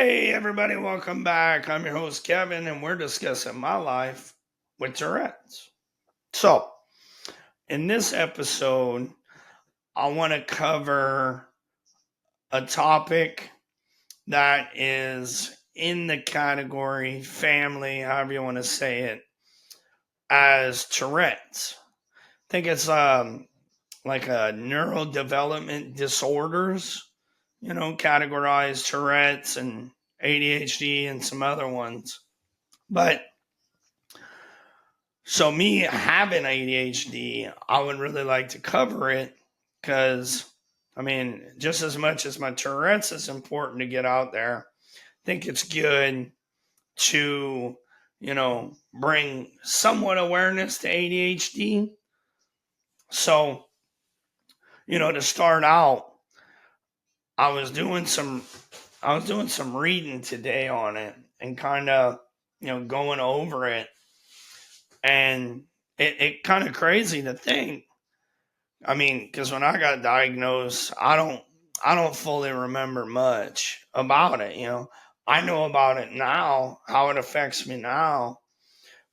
Hey, everybody, welcome back. I'm your host, Kevin, and we're discussing my life with Tourette's. So, in this episode, I want to cover a topic that is in the category family, however you want to say it, as Tourette's. I think it's like a neurodevelopment disorders, categorized Tourette's and ADHD and some other ones. But so me having ADHD, I would really like to cover it because, I mean, just as much as my Tourette's is important to get out there, I think it's good to, bring somewhat awareness to ADHD. So, to start out, I was doing some reading today on it and kind of, going over it, and it kind of crazy to think. I mean, because when I got diagnosed, I don't fully remember much about it. I know about it now, how it affects me now,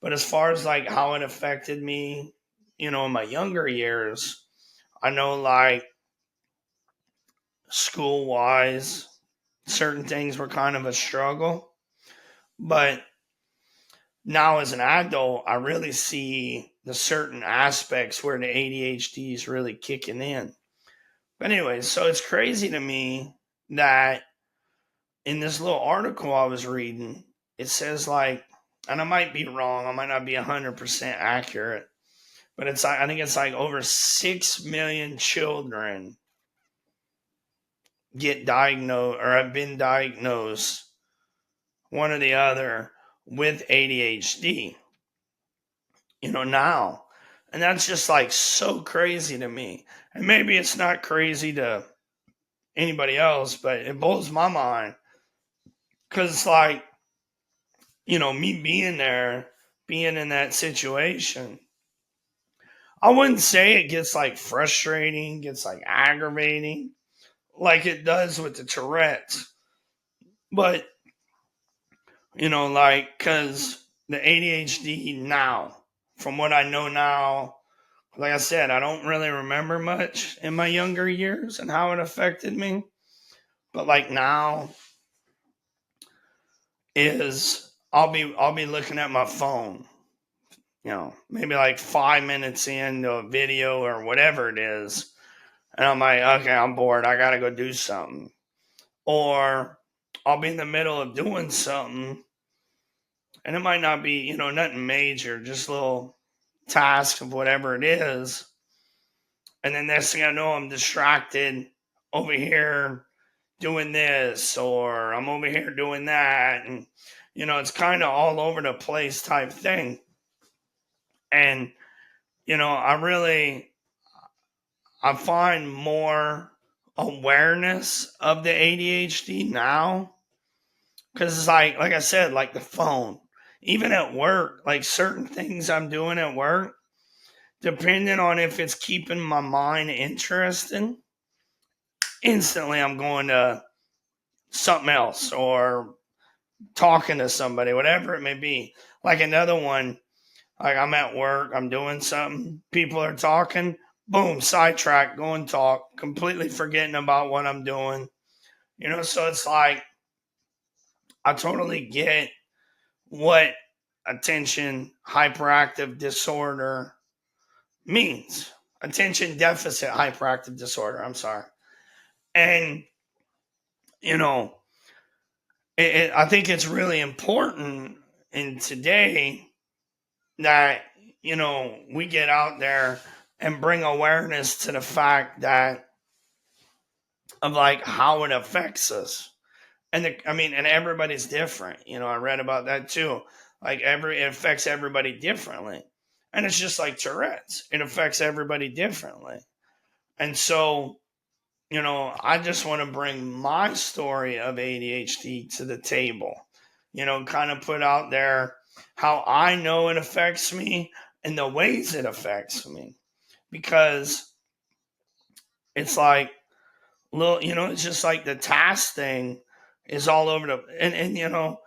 but as far as like how it affected me, in my younger years, I know like school wise, certain things were kind of a struggle, but now as an adult, I really see the certain aspects where the ADHD is really kicking in. But anyway, so it's crazy to me that in this little article I was reading, it says like, and I might be wrong, I might not be 100% accurate, but it's like, I think it's like over 6 million children get diagnosed or have been diagnosed, one or the other, with ADHD, now. And that's just like so crazy to me. And maybe it's not crazy to anybody else, but it blows my mind because it's like, me being there, being in that situation, I wouldn't say it gets like frustrating, gets like aggravating, like it does with the Tourette's. But, like, because the ADHD now, from what I know now, like I said, I don't really remember much in my younger years and how it affected me. But like now is I'll be looking at my phone, maybe like 5 minutes into a video or whatever it is. And I'm like, okay, I'm bored. I got to go do something. Or I'll be in the middle of doing something and it might not be, nothing major, just a little task of whatever it is. And then next thing I know, I'm distracted over here doing this, or I'm over here doing that. And, it's kind of all over the place type thing. And, I find more awareness of the ADHD now because it's like I said, like the phone, even at work, like certain things I'm doing at work, depending on if it's keeping my mind interested, instantly I'm going to something else or talking to somebody, whatever it may be. Like another one, like I'm at work, I'm doing something, people are talking, boom, sidetrack, go and talk, completely forgetting about what I'm doing. So it's like I totally get what attention hyperactive disorder means. Attention deficit hyperactive disorder, I'm sorry. And, you know, I think it's really important in today that, we get out there and bring awareness to the fact that of like how it affects us. And and everybody's different. I read about that too. Like it affects everybody differently. And it's just like Tourette's. It affects everybody differently. And so, I just want to bring my story of ADHD to the table. Kind of put out there how I know it affects me and the ways it affects me. Because it's like, it's just like the task thing is all over and you know,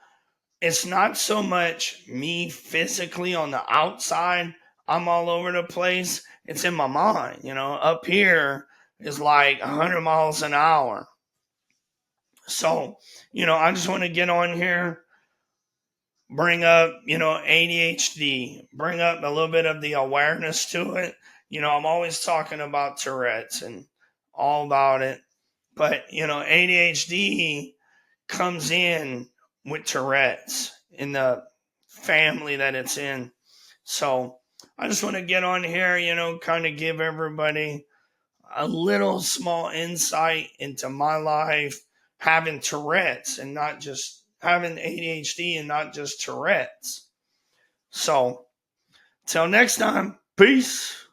it's not so much me physically on the outside. I'm all over the place. It's in my mind. You know, up here is like 100 miles an hour. So, you know, I just want to get on here, bring up, you know, ADHD, bring up a little bit of the awareness to it. You know, I'm always talking about Tourette's and all about it. But, you know, ADHD comes in with Tourette's in the family that it's in. So I just want to get on here, you know, kind of give everybody a little small insight into my life having Tourette's and not just having ADHD and not just Tourette's. So till next time, peace.